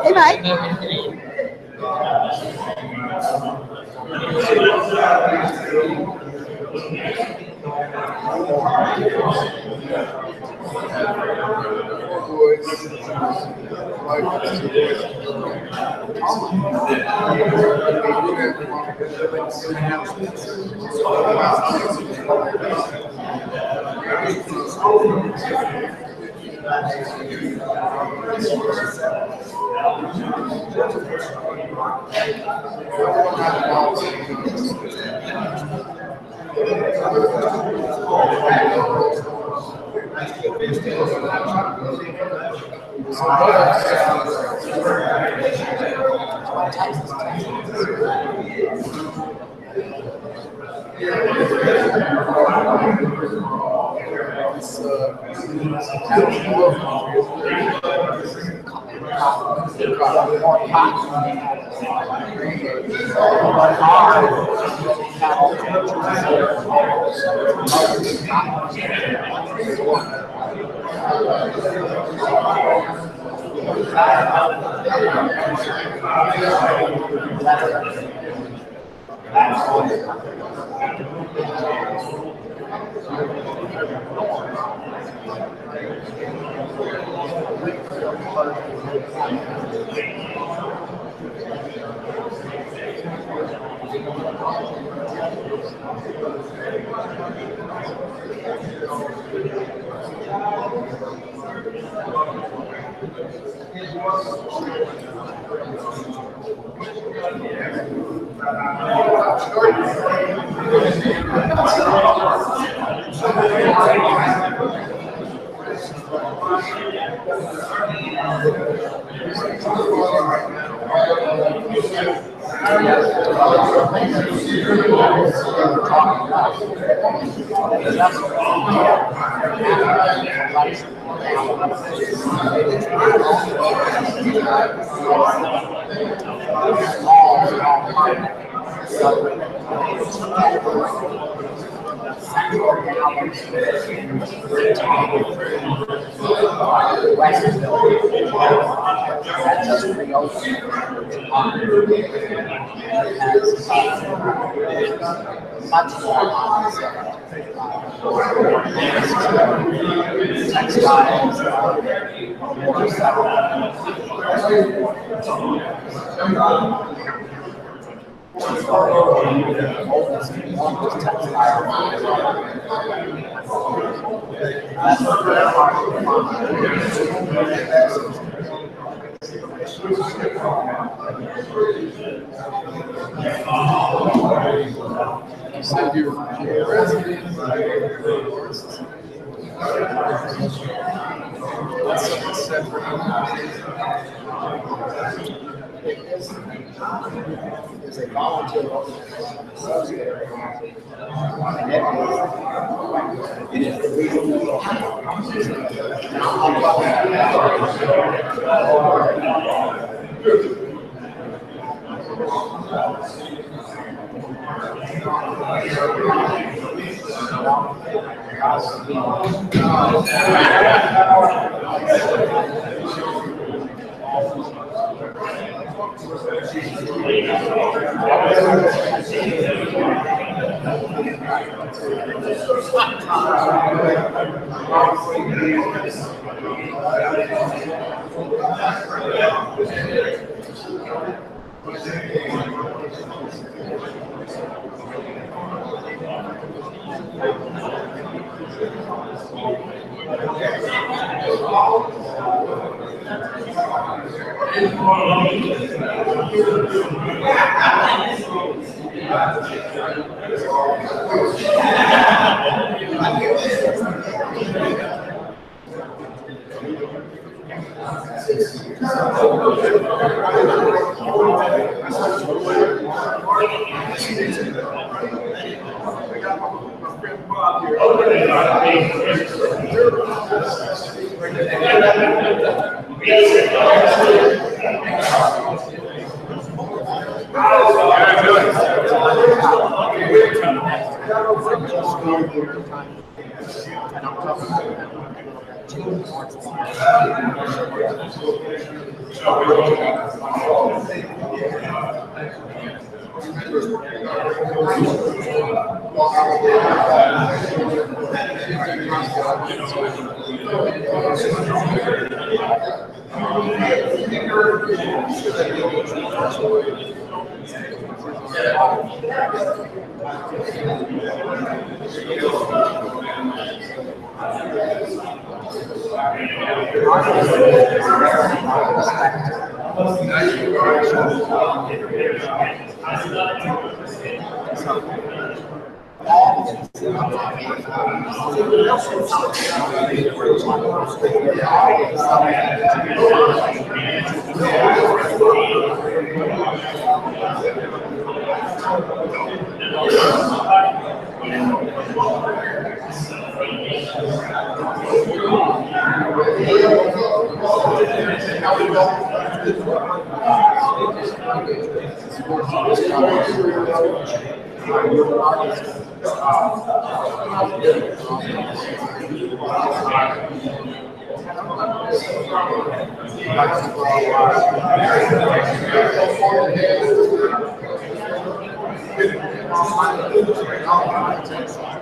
Hey, Mike.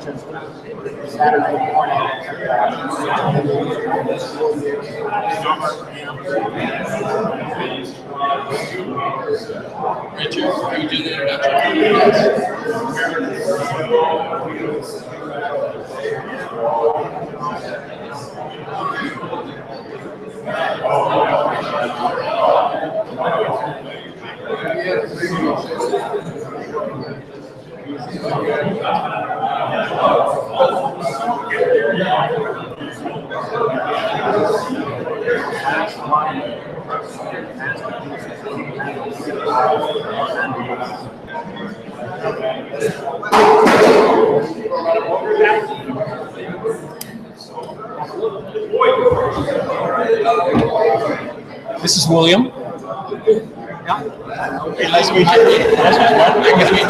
Saturday morning. Richard, are you doing the introduction? This is William. Yeah. Okay, nice to meet you. Nice to meet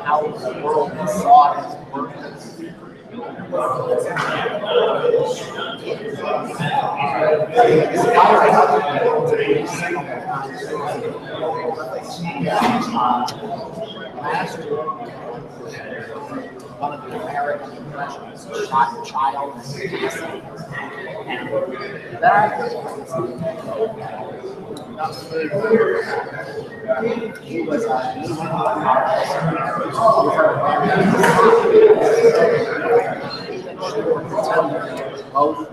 How the world saw his work. Last year, one of the American impressions shot a child and that he was both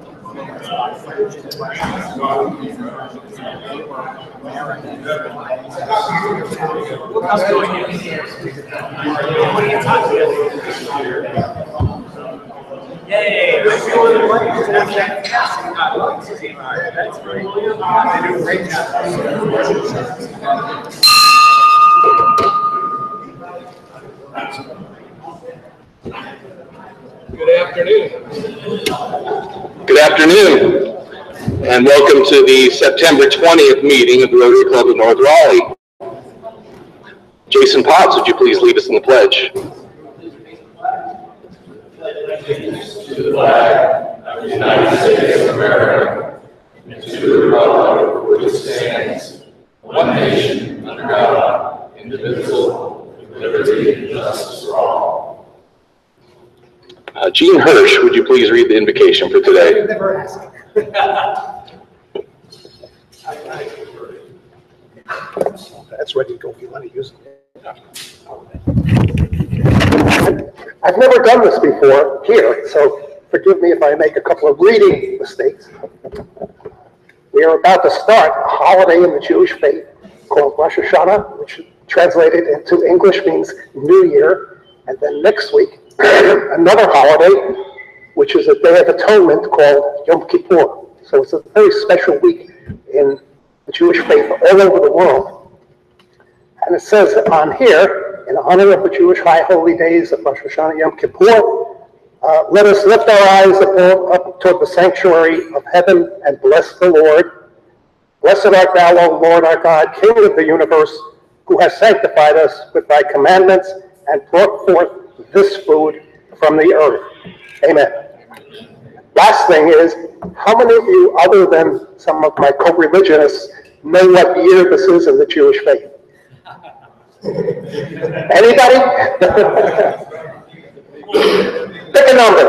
Yay! That's great. They do a great job. Good afternoon. Good afternoon, and welcome to the September 20th meeting of the Rotary Club of North Raleigh. Jason Potts, would you please lead us in the pledge? To the flag of the United States of America, and to the republic for which it stands, one nation, under God, indivisible, with liberty and justice for all. Gene Hirsch, would you please read the invocation for today? Never ask. That's ready to go if you want to use it. I've never done this before here, so forgive me if I make a couple of reading mistakes. We are about to start a holiday in the Jewish faith called Rosh Hashanah, which translated into English means New Year, and then next week another holiday, which is a Day of Atonement called Yom Kippur. So it's a very special week in the Jewish faith all over the world. And it says on here, in honor of the Jewish high holy days of Rosh Hashanah Yom Kippur, let us lift our eyes up toward the sanctuary of heaven and bless the Lord. Blessed art thou, O Lord our God, King of the universe, who has sanctified us with thy commandments and brought forth this food from the earth. Amen. Last thing is, how many of you, other than some of my co-religionists, know what year this is in the Jewish faith? Anybody? Pick a number.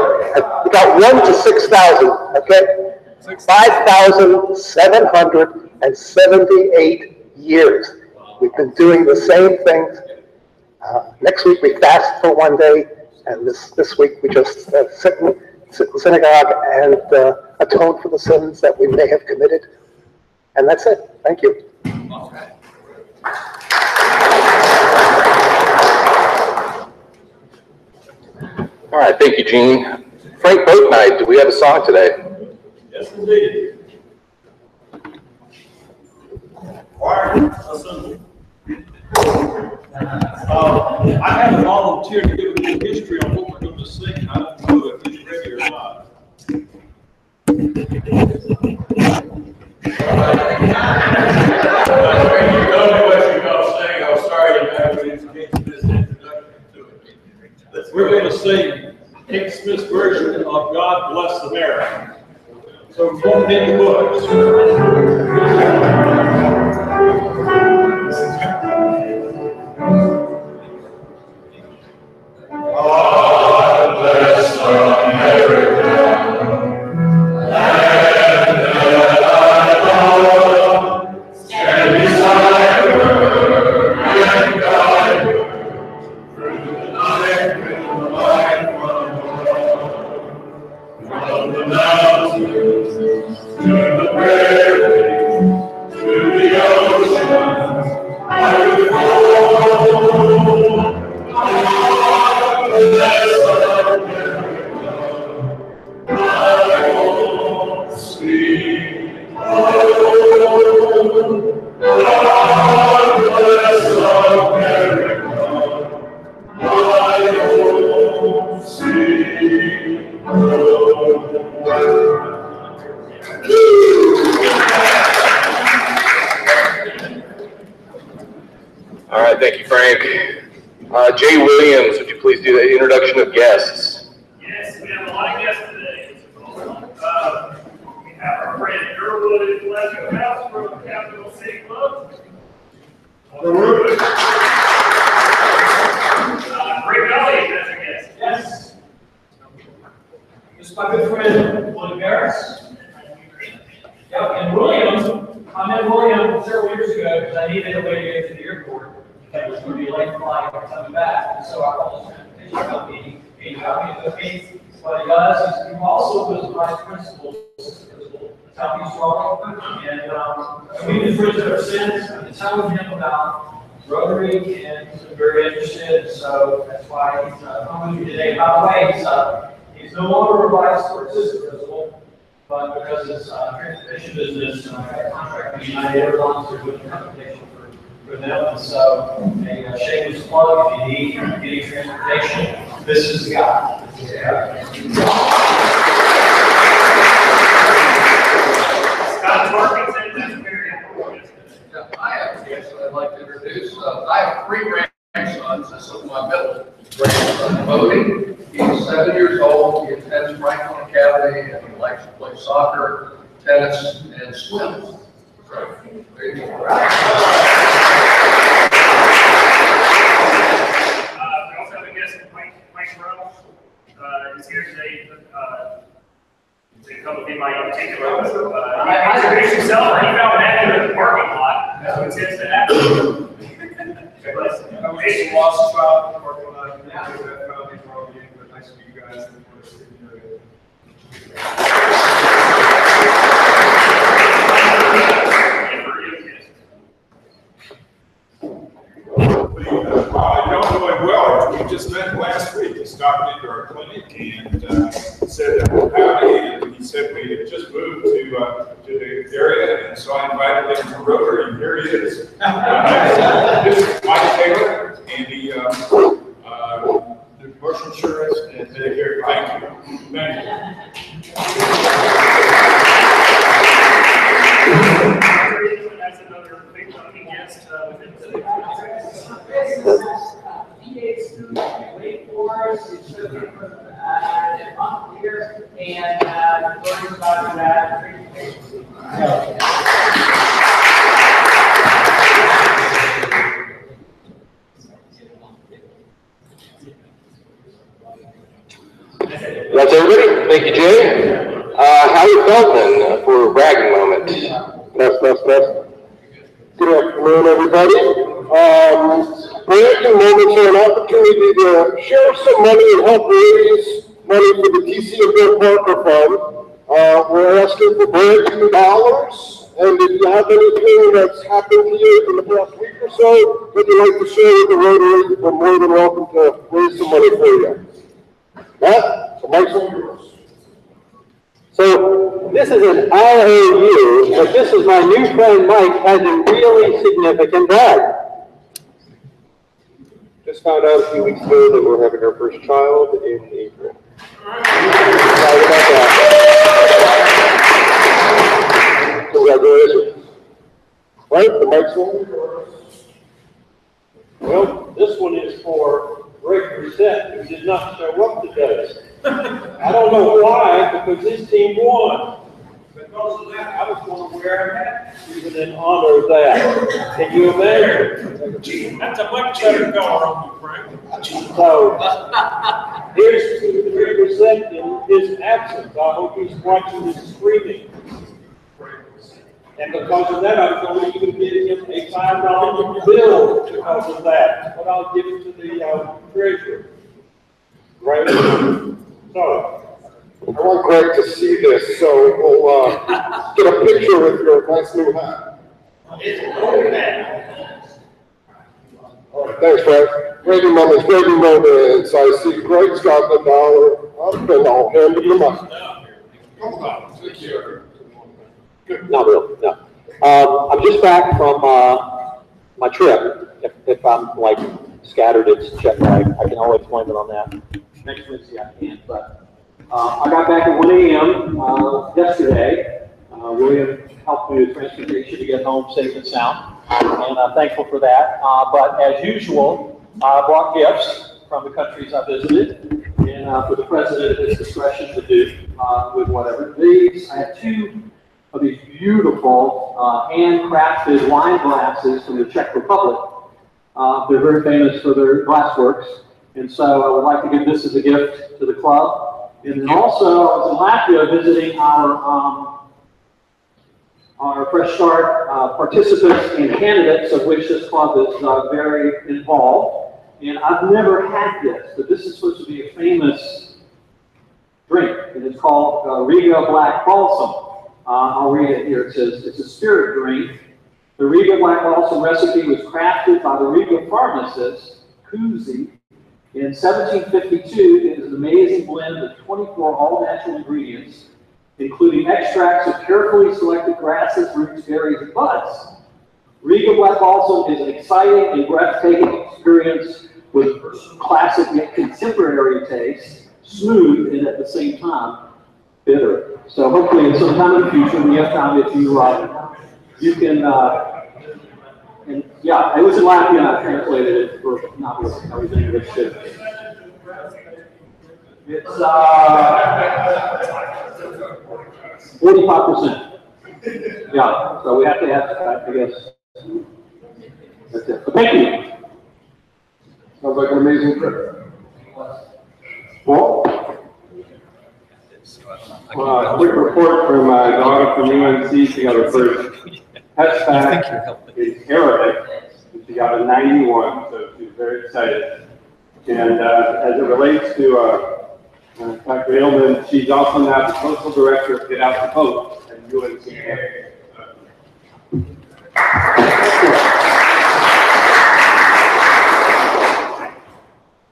We got 1 to 6,000, okay? 5,778 years. We've been doing the same things. Next week we fast for one day, and this week we just sit in synagogue and atone for the sins that we may have committed. And that's it. Thank you. All right, thank you, Gene. Frank Boat Night, do we have a song today? Yes, indeed. Choir, assemble. I have volunteered to give a little history on what we're going to sing. I don't know if he's ready or not. We're going to sing Kate Smith's version of God Bless America. So from many books. God bless America, land that I love, stand beside her and guide her through the night with the light from the mountains to the prairie, to the ocean, I will follow. Bless America, my own sweet home. God bless America, my own sweet home. All right, thank you, Frank. Jay Williams, would you please do the introduction of guests? Yes, we have a lot of guests today. We have our friend Durwood and Pleasure House from the Capital City Club. Rick Elliott as a guest. Yes. This is my good friend, William Harris. Yep, and William, I met William several years ago because I needed a way to get to the airport. It was going to be a late flight coming back. And so I called his transportation company. He got me to me. What he does is he also was the vice principal at Southeast Raleigh. And we've been friends ever since. I've been telling him about Rotary, and he's been very interested. So that's why he's coming with you today. By the way, he's no longer a vice or assistant principal, but because his transportation business got a contract with United Airlines, they're doing transportation for them. And so a shameless plug, if you need any transportation, this is the guy. Scott Parkinson, that's very important. I have a guest that I'd like to introduce. I have 3 grandsons. This is my middle grandson, Bodie. He's 7 years old. He attends Franklin Academy, and he likes to play soccer, tennis, and swim. So, there you go. We also have a guest, Mike Rowe. He's here today to come with me my particular. He introduced himself. He found an actor in the parking lot, so he tends to act. I was lost child in the parking lot. I found these wrong games, but nice to meet you guys. Y'all doing well. We just met last week. He stopped into our clinic and said that we're howdy, and he said we had just moved to the area, and so I invited him to Rotary, and here he is. This is Mike Taylor, and the commercial insurance and Medicare. Thank you. Thank you. That's another big lucky guest within the VA student, wait for us, it's a month here, and learning about that. That's everybody. Thank you, Jay. Howard Feldman for a bragging moment. Good afternoon, everybody. Bragging moments are an opportunity to share some money and help raise money for the TC of Bill Parker Fund. We're asking for bread and dollars. And if you have anything that's happened to you in the past week or so that you'd like to share with the Rotary, you're more than welcome to raise some money for you. Matt, the mic's all yours. So this is an IOU, but this is my new friend Mike has a really significant bag. Just found out a few weeks ago that we're having our first child in April. Sorry about that. Congratulations. Right, the mic's on yours. Well, this one is for Greg Brissett, who did not show up today. I don't know why, because his team won. Because of that, I was going to wear a hat, even in honor of that. Can you imagine? That's a much better color on you, Frank. So, here's to Greg Brissett in his absence. I hope he's watching this streaming. And because of that, I'm going to even give him a $5 bill because of that. But I'll give it to the treasurer. Right? So, I want Greg to see this, so we'll get a picture with your nice new hat. All right, thanks, Greg. Gravy moments. I see Greg's got the dollar up, and I'll hand him the money. Come on, take care. Not really, no. I'm just back from my trip. If I'm like scattered, it's check. I can always blame it on that. Next Wednesday I can't, but I got back at 1 a.m. Yesterday. William helped me with transportation to get home safe and sound, and I'm thankful for that. But as usual, I brought gifts from the countries I visited, and for the president at his discretion to do with whatever. I have two of these beautiful handcrafted wine glasses from the Czech Republic. They're very famous for their glassworks, and so I would like to give this as a gift to the club. And then also, I was in Latvia visiting our Fresh Start participants and candidates, of which this club is very involved. And I've never had this, but this is supposed to be a famous drink, and it's called Riga Black Balsam. I'll read it here. It says, it's a spirit drink. The Riga Black Balsam recipe was crafted by the Riga pharmacist, Kuzi, in 1752. It is an amazing blend of 24 all-natural ingredients, including extracts of carefully selected grasses, roots, berries, and buds. Riga Black Balsam is an exciting and breathtaking experience with classic yet contemporary taste, smooth and at the same time bitter. So hopefully in some time in the future, we have time if you can, and yeah, it was in Latvia and I translated it for not really everything in English too. It's 45%. Yeah, so we have to have, I guess. That's it. But thank you. Sounds like an amazing trip. Well, quick report from my daughter from UNC. She got her first test back in Arabic. She got a 91, so she's very excited. And as it relates to Dr. Ailman, she's also now the postal director of Get Out the Vote at UNC.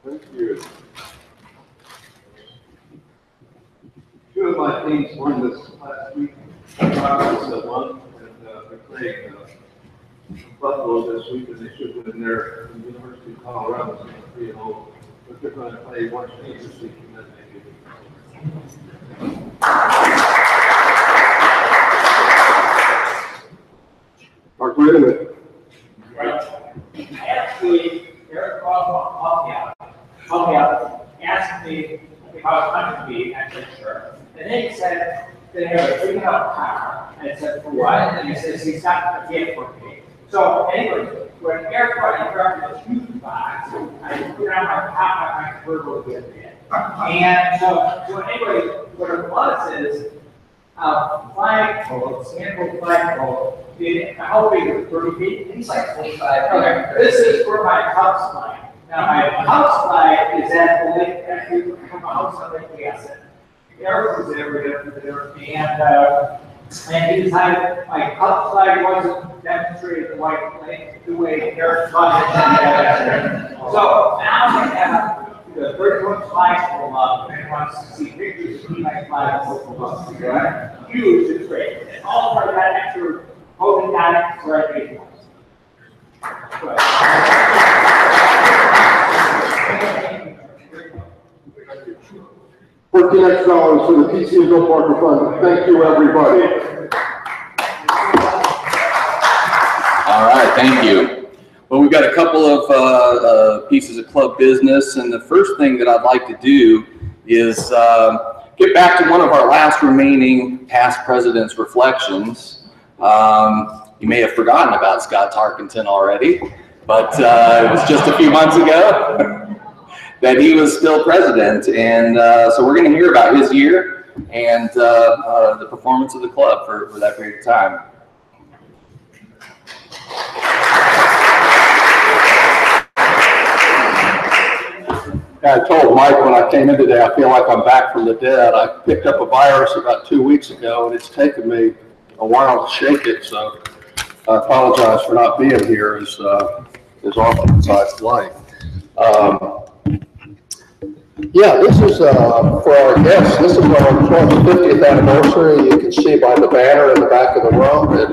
Thank you. Two of my teams won this last week. Conference won, and they're playing Buffalo this week, and they should win there. The University of Colorado is 3-0, but they're going to play one team this week, and then they get Mark, wait a minute. Actually, Eric Crosswalk asked me if I was hunting me, actually, sure. And then he said, they have a $3 car. And I said, for what? And he says, he's got a gift for me. So, anyway, when Eric interrupted the huge box, I put on my top of my convertible with me. And so anyway, what it was is a flagpole, sample flagpole. How big is it? 30 feet? It's like 25. Okay, this is for my house flag. Now, my house flag is at the lake, from my house on Lake Placid. Eric was there, and he decided my outside wasn't demonstrated the way Eric wanted it. So now I have the 31 slides from up, and wants to see pictures of my slides from up. Right? Huge, it's great. And all for that extra holding that right. $14 for the PC and Bill Parker Fund. Thank you, everybody. All right, thank you. Well, we've got a couple of pieces of club business, and the first thing that I'd like to do is get back to one of our last remaining past presidents' reflections. You may have forgotten about Scott Tarkenton already, but it was just a few months ago that he was still president, and so we're going to hear about his year and the performance of the club for that period of time. I told Mike when I came in today, I feel like I'm back from the dead. I picked up a virus about 2 weeks ago, and it's taken me a while to shake it, so I apologize for not being here as often as I'd like. Yeah, this is for our guests. This is our club's 50th anniversary. You can see by the banner in the back of the room that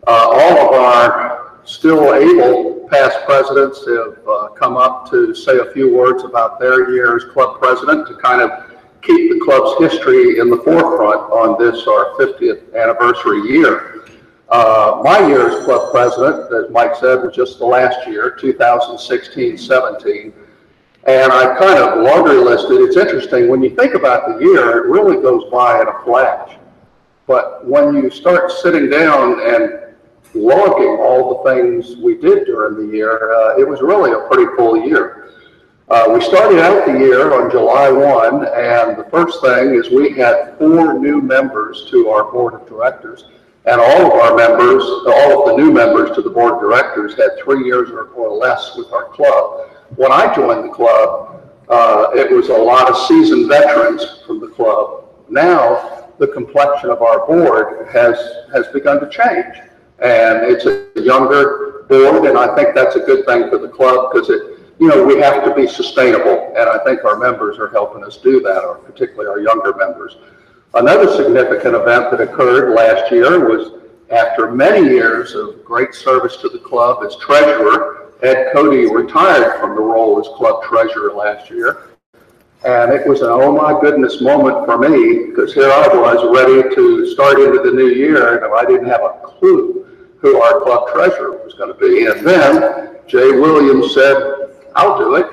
all of our still able past presidents have come up to say a few words about their year as club president to kind of keep the club's history in the forefront on this, our 50th anniversary year. My year as club president, as Mike said, was just the last year, 2016-17. And I kind of laundry listed. It's interesting, when you think about the year, it really goes by in a flash. But when you start sitting down and logging all the things we did during the year, it was really a pretty full year. We started out the year on July 1, and the first thing is we had 4 new members to our board of directors. And all of our members, all of the new members to the board of directors had 3 years or less with our club. When I joined the club, it was a lot of seasoned veterans from the club. Now, the complexion of our board has begun to change. And it's a younger board, and I think that's a good thing for the club because we have to be sustainable, and I think our members are helping us do that, or particularly our younger members. Another significant event that occurred last year was after many years of great service to the club as treasurer, Ed Cody retired from the role as club treasurer last year. And it was an oh my goodness moment for me, because here I was ready to start into the new year, and I didn't have a clue who our club treasurer was going to be. And then Jay Williams said, I'll do it.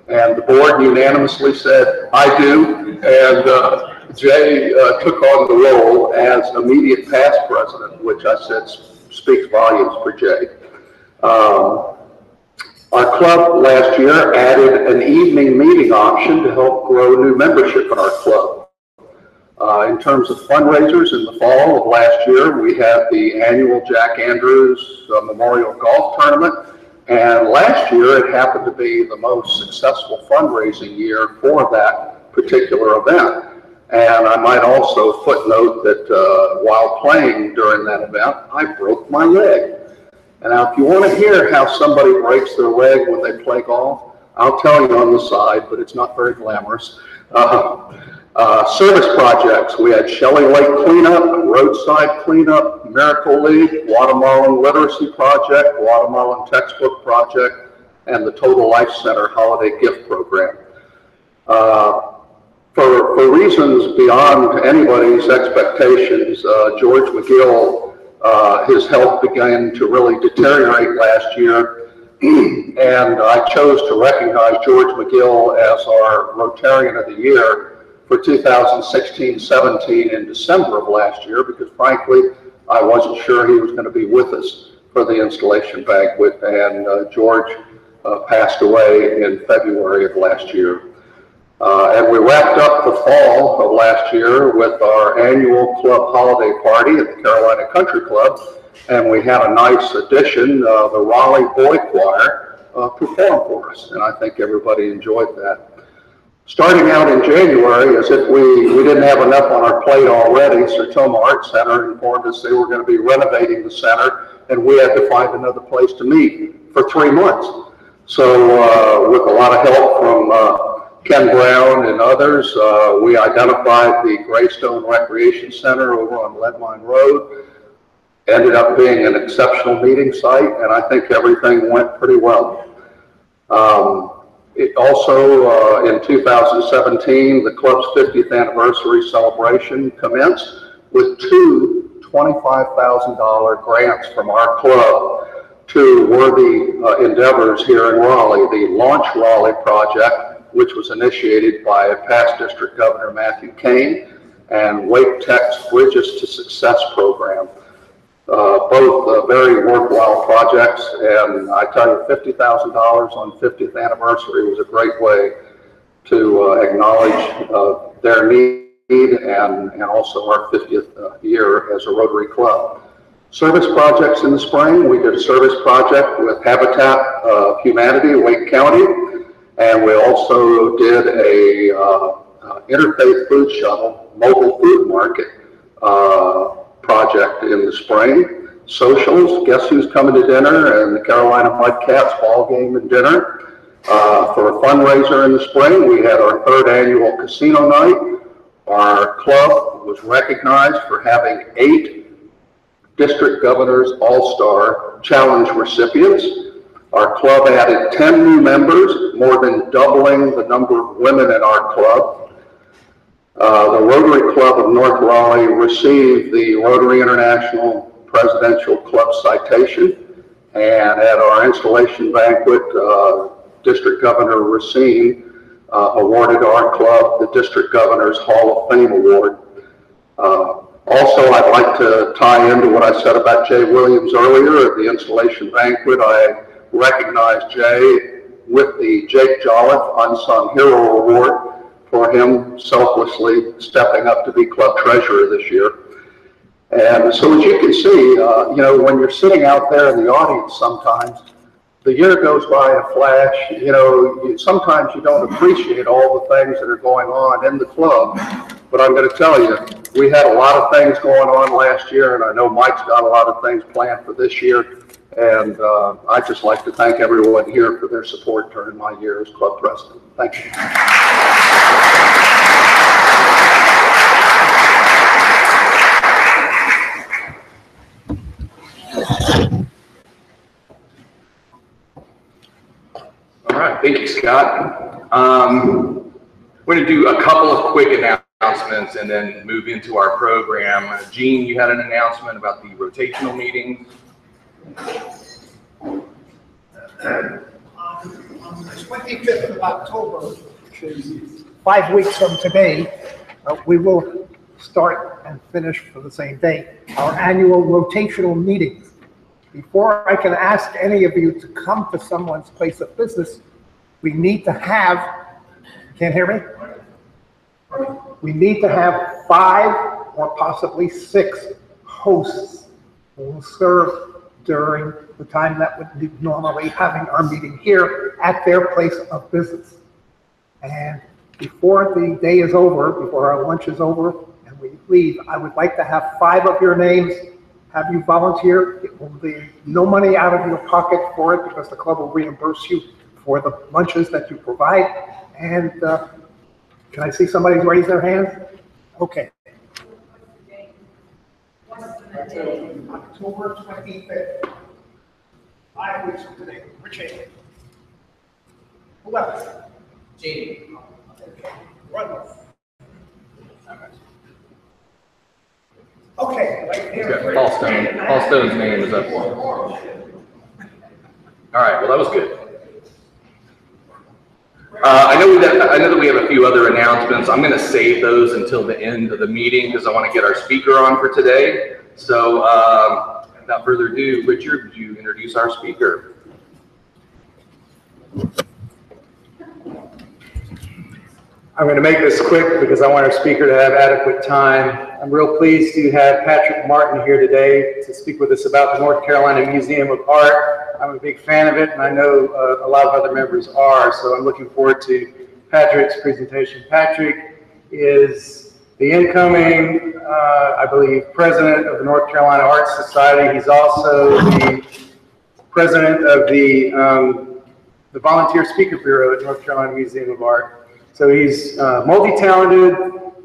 And the board unanimously said, I do. And Jay took on the role as immediate past president, which I said speaks volumes for Jay. Our club last year added an evening meeting option to help grow new membership in our club. In terms of fundraisers, in the fall of last year, we had the annual Jack Andrews Memorial Golf Tournament. And last year, it happened to be the most successful fundraising year for that particular event. And I might also footnote that while playing during that event, I broke my leg. And now, if you want to hear how somebody breaks their leg when they play golf, I'll tell you on the side, but it's not very glamorous. Service projects. We had Shelley Lake cleanup, roadside cleanup, Miracle League, Guatemalan Literacy Project, Guatemalan Textbook Project, and the Total Life Center Holiday Gift Program. For reasons beyond anybody's expectations, George McGill, his health began to really deteriorate last year, and I chose to recognize George McGill as our Rotarian of the Year for 2016-17 in December of last year, because frankly, I wasn't sure he was going to be with us for the installation banquet, and George passed away in February of last year. And we wrapped up the fall of last year with our annual club holiday party at the Carolina Country Club, and we had a nice addition. The Raleigh Boy Choir performed for us, and I think everybody enjoyed that. Starting out in January, as if we didn't have enough on our plate already, Sertoma Arts Center informed us they were going to be renovating the center, and we had to find another place to meet for 3 months. So with a lot of help from Ken Brown and others, we identified the Greystone Recreation Center over on Leadmine Road. Ended up being an exceptional meeting site, and I think everything went pretty well. It also, in 2017, the club's 50th anniversary celebration commenced with 2 $25,000 grants from our club to worthy endeavors here in Raleigh. The Launch Raleigh project, which was initiated by past District Governor Matthew Kane, and Wake Tech's Bridges to Success program. Both very worthwhile projects, and I tell you, $50,000 on 50th anniversary was a great way to acknowledge their need and also our 50th year as a Rotary Club. Service projects in the spring, we did a service project with Habitat of Humanity, Wake County, and we also did a interfaith food shuttle, mobile food market project in the spring. Socials, guess who's coming to dinner, and the Carolina Mudcats ball game and dinner. For a fundraiser in the spring, we had our 3rd annual casino night. Our club was recognized for having 8 District Governor's All-Star Challenge recipients. Our club added 10 new members, more than doubling the number of women in our club. The Rotary Club of North Raleigh received the Rotary International Presidential Club citation, and at our installation banquet, District Governor Racine awarded our club the District Governor's Hall of Fame Award. Also, I'd like to tie into what I said about Jay Williams earlier. At the installation banquet, I recognized Jay with the Jake Jolliffe Unsung Hero Award for him selflessly stepping up to be club treasurer this year. And so as you can see, you know, when you're sitting out there in the audience sometimes, the year goes by in a flash. You know, sometimes you don't appreciate all the things that are going on in the club. But I'm going to tell you, we had a lot of things going on last year, and I know Mike's got a lot of things planned for this year. And I'd just like to thank everyone here for their support during my year as club president. Thank you. All right, thank you, Scott. We're going to do a couple of quick announcements and then move into our program. Gene, you had an announcement about the rotational meetings. On the 25th of October, which is 5 weeks from today, we will start and finish for the same day our annual rotational meetings. Before I can ask any of you to come to someone's place of business, we need to have, can't hear me? We need to have 5 or possibly 6 hosts who will serve during the time that would be normally having our meeting here at their place of business. And before the day is over, before our lunch is over and we leave, I would like to have 5 of your names, have you volunteer. It will be no money out of your pocket for it because the club will reimburse you for the lunches that you provide. And can I see somebody raise their hand? Okay. October 25th. 5 weeks from today. Richard. Who else? Gene. Okay. Run. Okay. Right here. Paul Stone. Paul Stone's name is up for. All right. Well, that was good. I know that we have a few other announcements. I'm going to save those until the end of the meeting because I want to get our speaker on for today. So without further ado, Richard, would you introduce our speaker? I'm going to make this quick because I want our speaker to have adequate time. I'm real pleased to have Patrick Martin here today to speak with us about the North Carolina Museum of Art. I'm a big fan of it, and I know a lot of other members are, so I'm looking forward to Patrick's presentation. Patrick is the incoming, I believe, president of the North Carolina Arts Society. He's also the president of the Volunteer Speaker Bureau at North Carolina Museum of Art. So he's multi-talented,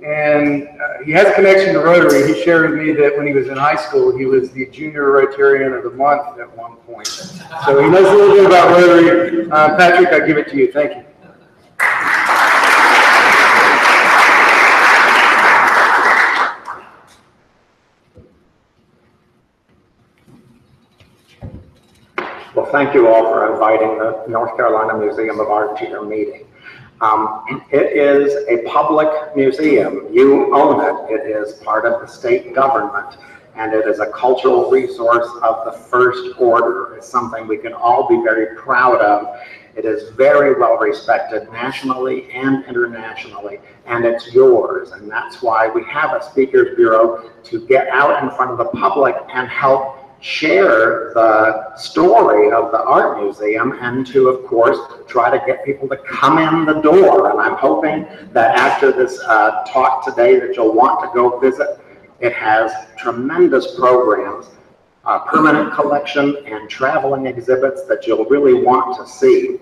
and he has a connection to Rotary. He shared with me that when he was in high school, he was the Junior Rotarian of the Month at one point. So he knows a little bit about Rotary. Patrick, I give it to you. Thank you. Well, thank you all for inviting the North Carolina Museum of Art to your meeting. It is a public museum. You own it. It is part of the state government, and it is a cultural resource of the first order. It's something we can all be very proud of. It is very well respected nationally and internationally, and it's yours. And that's why we have a Speakers Bureau to get out in front of the public and help share the story of the art museum, and to, of course, try to get people to come in the door. And I'm hoping that after this talk today that you'll want to go visit. It has tremendous programs, permanent collection, and traveling exhibits that you'll really want to see.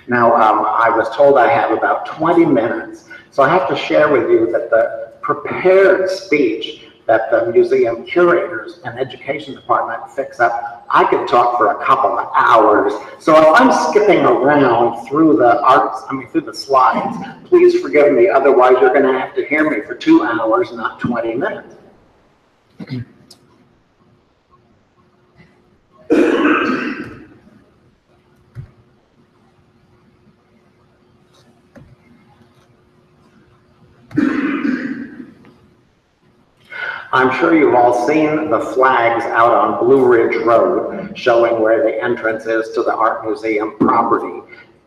Now, I was told I have about 20 minutes, so I have to share with you that the prepared speech that the museum curators and education department fix up, I could talk for a couple of hours. So if I'm skipping around through through the slides, please forgive me. Otherwise, you're going to have to hear me for 2 hours, not 20 minutes. I'm sure you've all seen the flags out on Blue Ridge Road showing where the entrance is to the Art Museum property.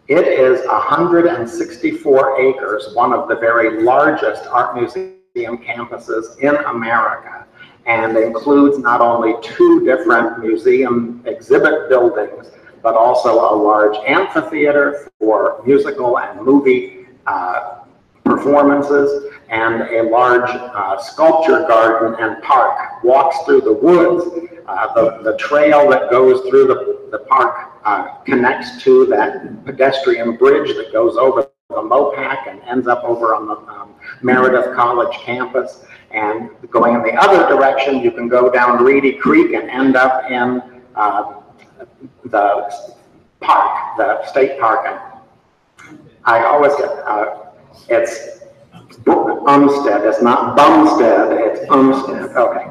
It is 164 acres, one of the very largest art museum campuses in America, and includes not only 2 different museum exhibit buildings, but also a large amphitheater for musical and movie performances, and a large sculpture garden and park. Walks through the woods. The trail that goes through the park connects to that pedestrian bridge that goes over the Mopac and ends up over on the Meredith College campus. And going in the other direction, you can go down Reedy Creek and end up in the park, the state park. I always get, it's Umstead. It's not Bumstead, it's Umstead. Okay.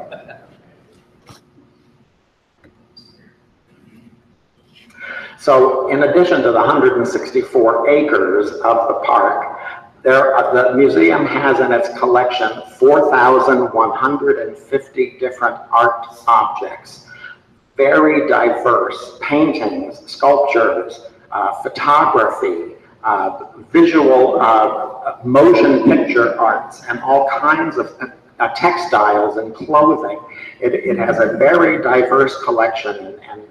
So in addition to the 164 acres of the park, the museum has in its collection 4,150 different art objects, very diverse paintings, sculptures, photography, visual motion picture arts, and all kinds of textiles and clothing. It has a very diverse collection, and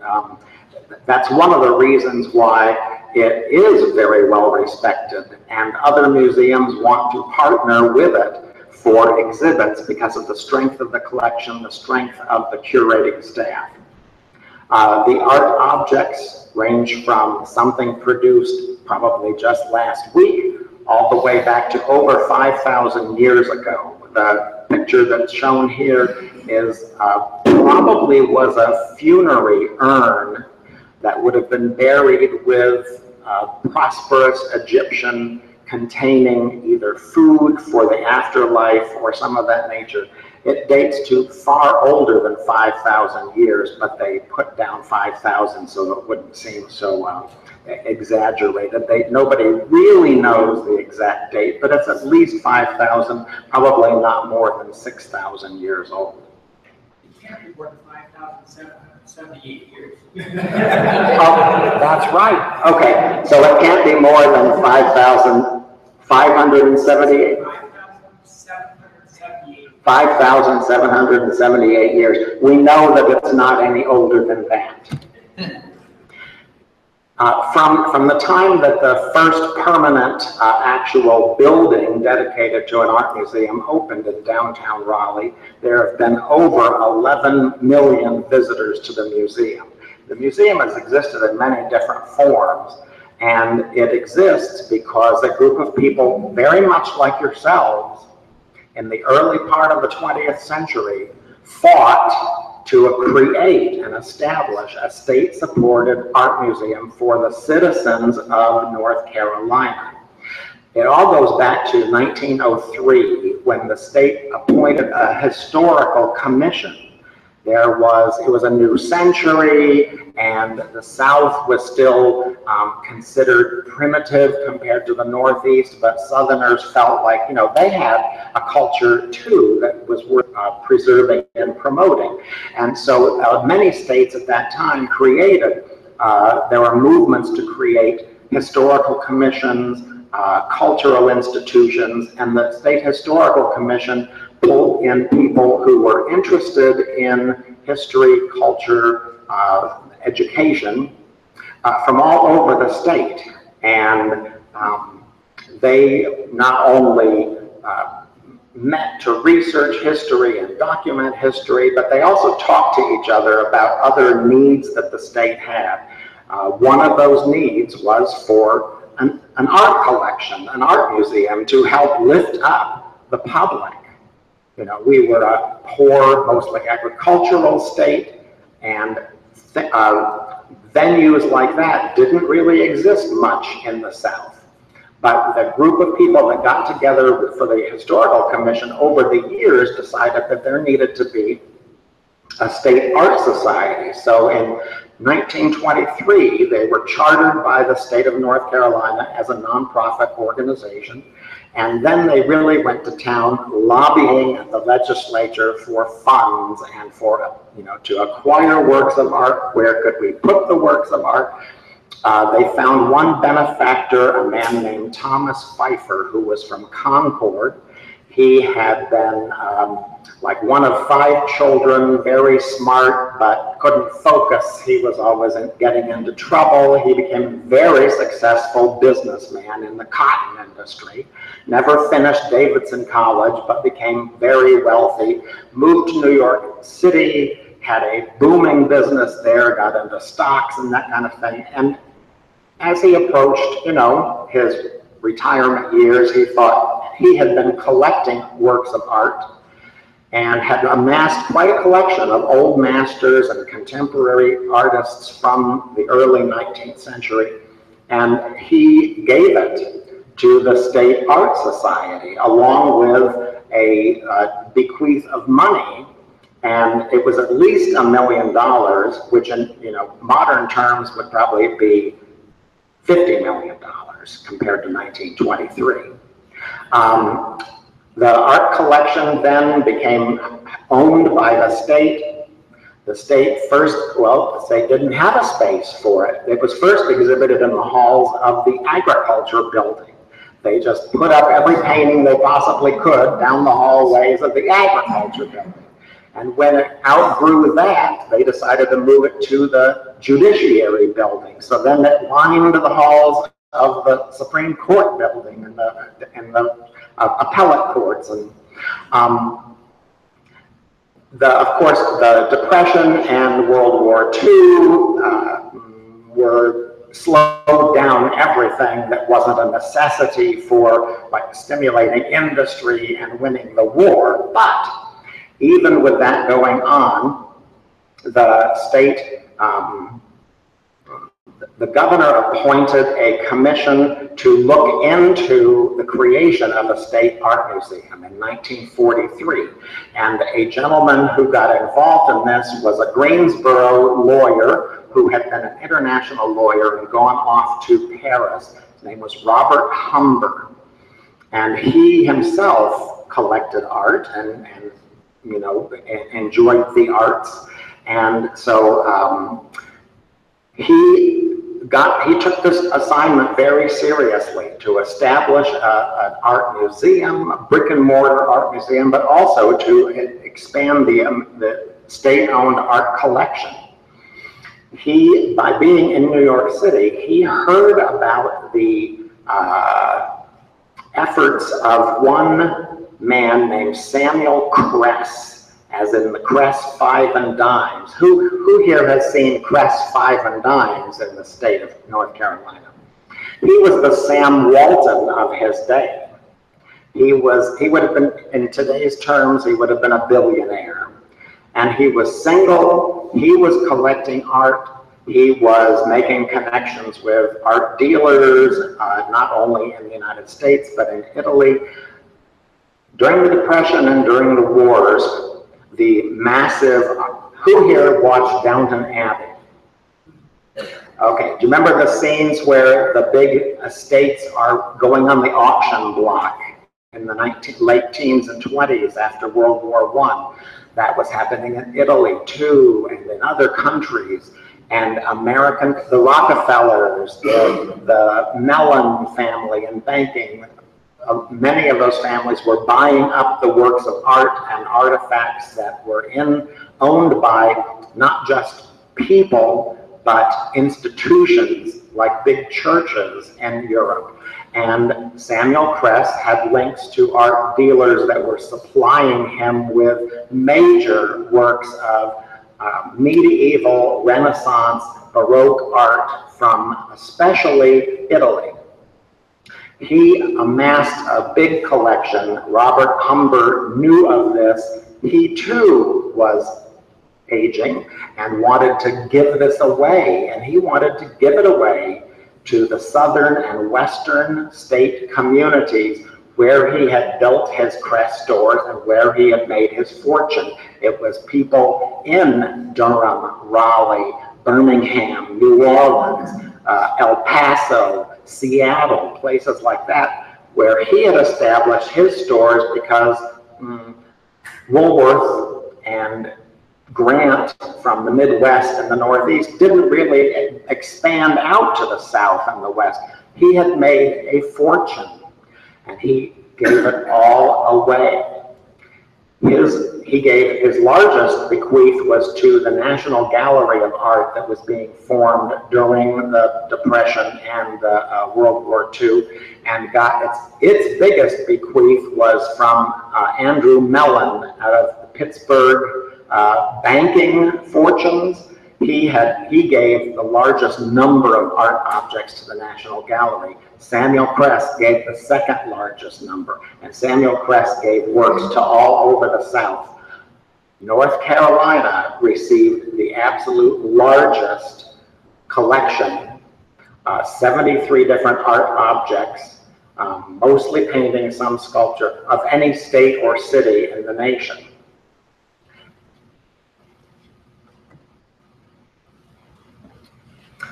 that's one of the reasons why it is very well respected, and other museums want to partner with it for exhibits because of the strength of the collection, the strength of the curating staff. The art objects range from something produced probably just last week all the way back to over 5,000 years ago. The picture that's shown here is probably was a funerary urn that would have been buried with prosperous Egyptian containing either food for the afterlife or some of that nature. It dates to far older than 5,000 years, but they put down 5,000 so that it wouldn't seem so exaggerated. Nobody really knows the exact date, but it's at least 5,000, probably not more than 6,000 years old. It can't be more than 5,778 years. Oh, that's right. Okay, so it can't be more than 5,578. 5,778 years. We know that it's not any older than that. From the time that the first permanent actual building dedicated to an art museum opened in downtown Raleigh, there have been over 11 million visitors to the museum. The museum has existed in many different forms, and it exists because a group of people very much like yourselves in the early part of the 20th century fought to create and establish a state-supported art museum for the citizens of North Carolina. It all goes back to 1903 when the state appointed a historical commission. It was a new century, and the South was still considered primitive compared to the Northeast, but Southerners felt like, you know, they had a culture too that was worth preserving and promoting. And so many states at that time created, there were movements to create historical commissions, cultural institutions, and the State Historical Commission pulled in people who were interested in history, culture, education from all over the state. And they not only met to research history and document history, but they also talked to each other about other needs that the state had. One of those needs was for an art collection, an art museum to help lift up the public. You know, we were a poor, mostly agricultural state, and venues like that didn't really exist much in the South. But the group of people that got together for the Historical Commission over the years decided that there needed to be a state art society. So in 1923, they were chartered by the state of North Carolina as a nonprofit organization. And then they really went to town lobbying at the legislature for funds and for, you know, to acquire works of art. Where could we put the works of art? They found one benefactor, a man named Thomas Pfeiffer, who was from Concord. He had been like one of 5 children, very smart, but couldn't focus. He was always getting into trouble. He became a very successful businessman in the cotton industry. Never finished Davidson College, but became very wealthy. Moved to New York City, had a booming business there, got into stocks and that kind of thing. And as he approached, you know, his retirement years, he thought he had been collecting works of art and had amassed quite a collection of old masters and contemporary artists from the early 19th century. And he gave it to the State Art Society along with a bequeath of money. And it was at least $1 million, which in, you know, modern terms would probably be $50 million compared to 1923. The art collection then became owned by the state. The state first, well, the state didn't have a space for it. It was first exhibited in the halls of the agriculture building. They just put up every painting they possibly could down the hallways of the agriculture building. And when it outgrew that, they decided to move it to the judiciary building. So then it lined the halls of the Supreme Court building and the appellate courts. And of course, the Depression and World War II were slowed down everything that wasn't a necessity for like stimulating industry and winning the war. But even with that going on, the state, the governor appointed a commission to look into the creation of a state art museum in 1943. And a gentleman who got involved in this was a Greensboro lawyer who had been an international lawyer and gone off to Paris. His name was Robert Humber. And he himself collected art and you know, enjoyed the arts. And so he took this assignment very seriously to establish an art museum, a brick and mortar art museum, but also to expand the state-owned art collection. by being in New York City, he heard about the efforts of one man named Samuel Kress, as in the Kress Five and Dimes. Who here has seen Kress Five and Dimes in the state of North Carolina? He was the Sam Walton of his day. He would have been, in today's terms, he would have been a billionaire. And he was single, he was collecting art, he was making connections with art dealers, not only in the United States, but in Italy. During the Depression and during the wars, the massive, who here watched Downton Abbey? Okay, do you remember the scenes where the big estates are going on the auction block in the late teens and 20s after World War I? That was happening in Italy too, and in other countries. And the Rockefellers, the Mellon family in banking, many of those families were buying up the works of art and artifacts that were owned by not just people, but institutions like big churches in Europe. And Samuel Kress had links to art dealers that were supplying him with major works of medieval, Renaissance, Baroque art from especially Italy. He amassed a big collection. Robert Humber knew of this. He too was aging and wanted to give this away, and he wanted to give it away to the southern and western state communities where he had built his Kress stores and where he had made his fortune. It was people in Durham, Raleigh, Birmingham, New Orleans, El Paso, Seattle, places like that, where he had established his stores because Woolworth and Grant from the Midwest and the Northeast didn't really expand out to the South and the West. He had made a fortune, and he gave it all away. His largest bequeath was to the National Gallery of Art that was being formed during the Depression and World War II, and got its biggest bequeath was from Andrew Mellon out of Pittsburgh banking fortunes. He gave the largest number of art objects to the National Gallery. Samuel Kress gave the second largest number, and Samuel Kress gave works to all over the South. North Carolina received the absolute largest collection, 73 different art objects, mostly painting, some sculpture, of any state or city in the nation.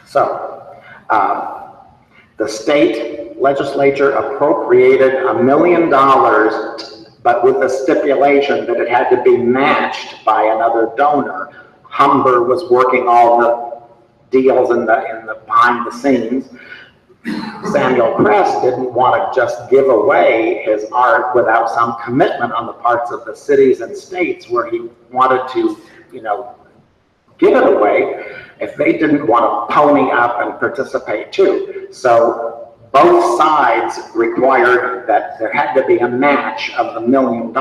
So, the state legislature appropriated $1 million, but with the stipulation that it had to be matched by another donor. Humber was working all the deals in the behind the scenes. Samuel Kress didn't want to just give away his art without some commitment on the parts of the cities and states where he wanted to, give it away if they didn't want to pony up and participate too. So both sides required that there had to be a match of the $1 million.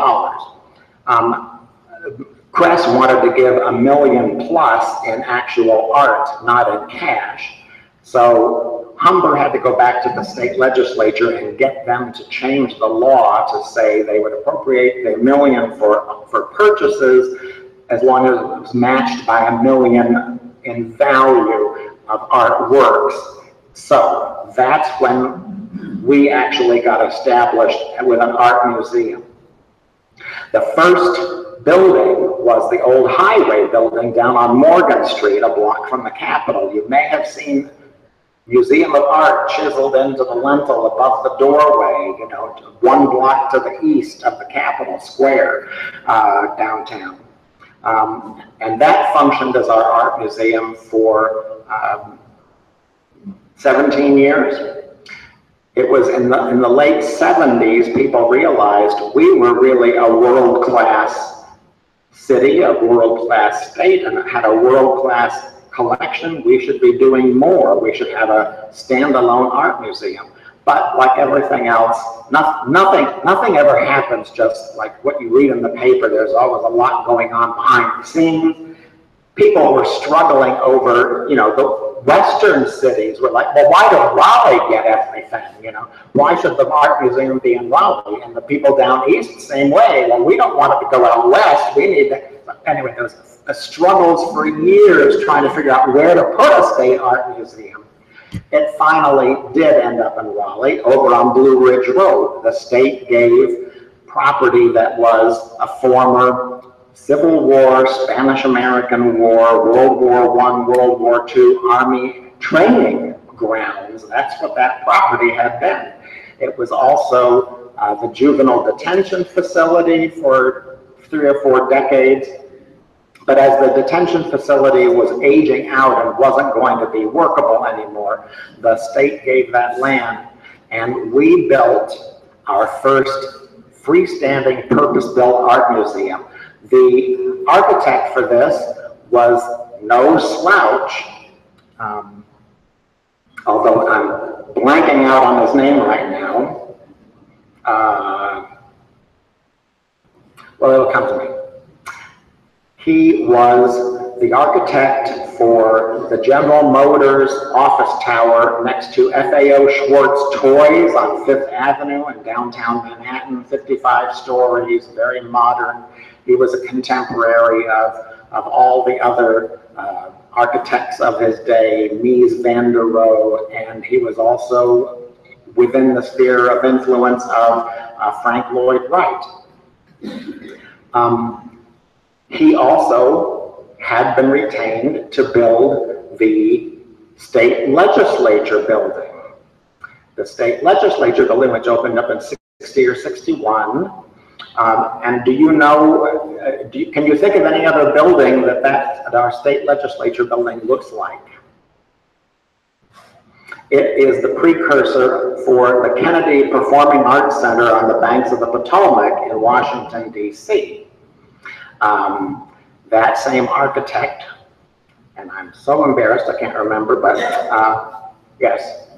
Kress wanted to give $1 million plus in actual art, not in cash. So Humber had to go back to the state legislature and get them to change the law to say they would appropriate the $1 million for purchases as long as it was matched by $1 million in value of artworks. So that's when we actually got established with an art museum. The first building was the old highway building down on Morgan Street, a block from the Capitol. You may have seen Museum of Art chiseled into the lintel above the doorway, 1 block to the east of the Capitol Square downtown. And that functioned as our art museum for 17 years. It was in the late 70s, people realized we were really a world-class city, a world-class state, and had a world-class collection, we should be doing more. We should have a standalone art museum. But like everything else, nothing ever happens just like what you read in the paper. There's always a lot going on behind the scenes. People were struggling over, you know, the Western cities were like, well, why does Raleigh get everything, you know? Why should the art museum be in Raleigh? And the people down east, same way. Well, we don't want it to go out west. We need to, anyway, there was struggles for years trying to figure out where to put a state art museum. It finally did end up in Raleigh, over on Blue Ridge Road. The state gave property that was a former Civil War, Spanish-American War, World War I, World War II Army training grounds. That's what that property had been. It was also the juvenile detention facility for 3 or 4 decades. But as the detention facility was aging out and wasn't going to be workable anymore, the state gave that land, and we built our first freestanding purpose-built art museum. The architect for this was no slouch, although I'm blanking out on his name right now. Well, it'll come to me. He was the architect for the General Motors office tower next to FAO Schwartz Toys on 5th Avenue in downtown Manhattan, 55 stories, very modern. He was a contemporary of all the other architects of his day, Mies van der Rohe, and he was also within the sphere of influence of Frank Lloyd Wright. He also had been retained to build the state legislature building. The state legislature building, which opened up in 60 or 61. And do you know, can you think of any other building that our state legislature building looks like? It is the precursor for the Kennedy Performing Arts Center on the banks of the Potomac in Washington, D.C. That same architect, and I'm so embarrassed I can't remember, but yes.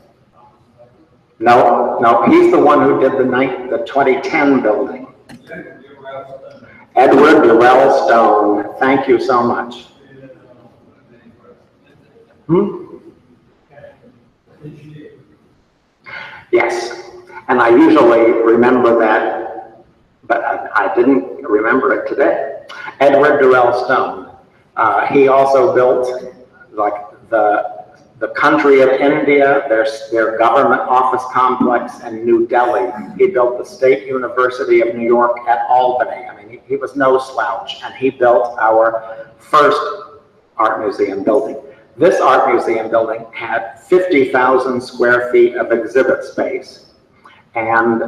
No, he's the one who did the 2010 building. Edward Durrell Stone, thank you so much. Yes, and I usually remember that, but I didn't remember it today. Edward Durrell Stone. He also built like the country of India, their government office complex in New Delhi. He built the State University of New York at Albany. I mean, he was no slouch, and he built our first art museum building. This art museum building had 50,000 square feet of exhibit space, and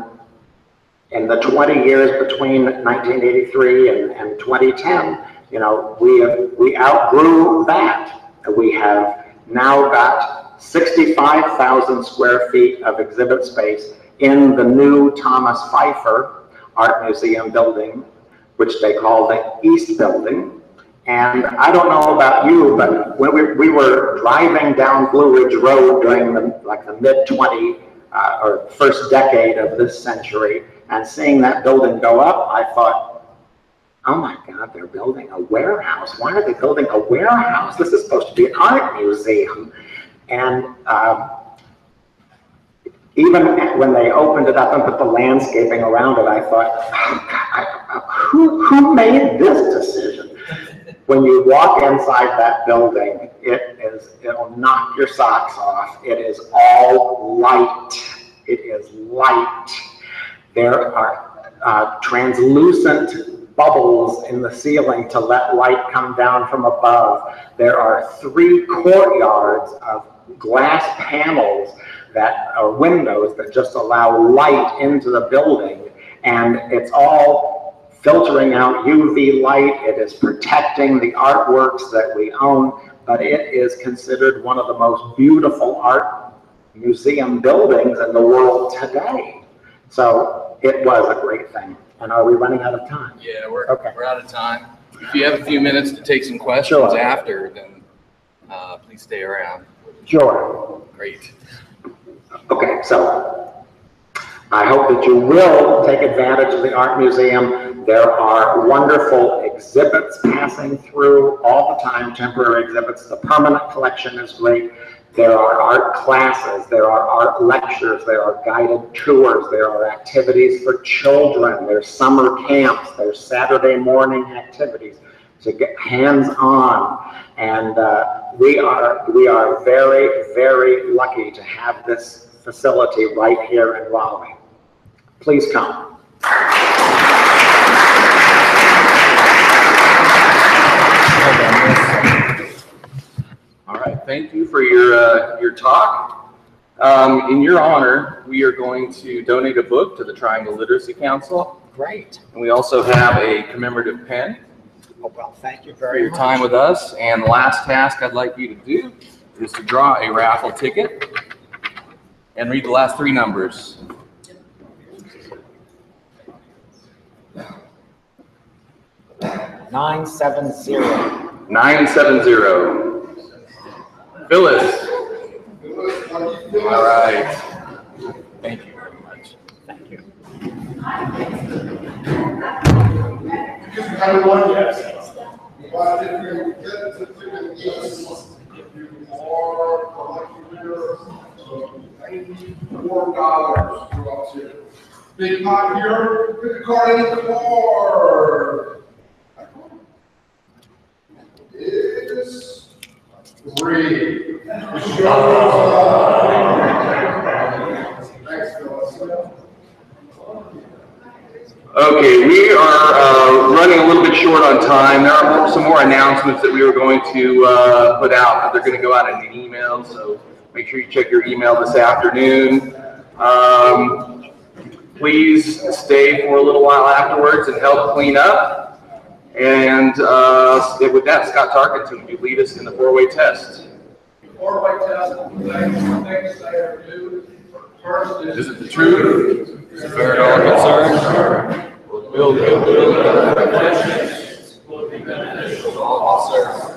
in the 20 years between 1983 and 2010, you know, we outgrew that. We have now got 65,000 square feet of exhibit space in the new Thomas Pfeiffer Art Museum building, which they call the East Building. And I don't know about you, but when we were driving down Blue Ridge Road during the mid-20 or first decade of this century, and seeing that building go up, I thought, oh my God, they're building a warehouse. Why are they building a warehouse? This is supposed to be an art museum. And even when they opened it up and put the landscaping around it, I thought, oh God, who made this decision? When you walk inside that building, it'll knock your socks off. It is all light. It is light. There are translucent bubbles in the ceiling to let light come down from above. There are 3 courtyards of glass panels that are windows that just allow light into the building, and it's all filtering out UV light. It is protecting the artworks that we own, but it is considered one of the most beautiful art museum buildings in the world today. So it was a great thing. And are we running out of time? Yeah, we're out of time. If you have a few minutes to take some questions after, then please stay around. Sure. Great. Okay, so I hope that you will take advantage of the Art Museum. There are wonderful exhibits passing through all the time, temporary exhibits. The permanent collection is great. There are art classes, there are art lectures, there are guided tours, there are activities for children, there's summer camps, there's Saturday morning activities to get hands-on. And we are very, very lucky to have this facility right here in Raleigh. Please come. All right, thank you for your talk. In your honor, we are going to donate a book to the Triangle Literacy Council. Great. And we also have a commemorative pen. Oh, well, thank you For very your much. time with us. And the last task I'd like you to do is to draw a raffle ticket and read the last 3 numbers. 970. 970. Phyllis. All right. Thank you very much. Thank you. Everyone, yes. $94 Big pot here, put the card in the card. Is 3. Thanks, Phyllis. Okay, we are running a little bit short on time. There are some more announcements that we were going to put out, but they're going to go out in an email, so make sure you check your email this afternoon. Please stay for a little while afterwards and help clean up. And with that, Scott Tarkenton, would you lead us in the 4-way test? 4-way test, things I ever do. First Is it the truth? Is it fair to all concerned? Will be beneficial to all served.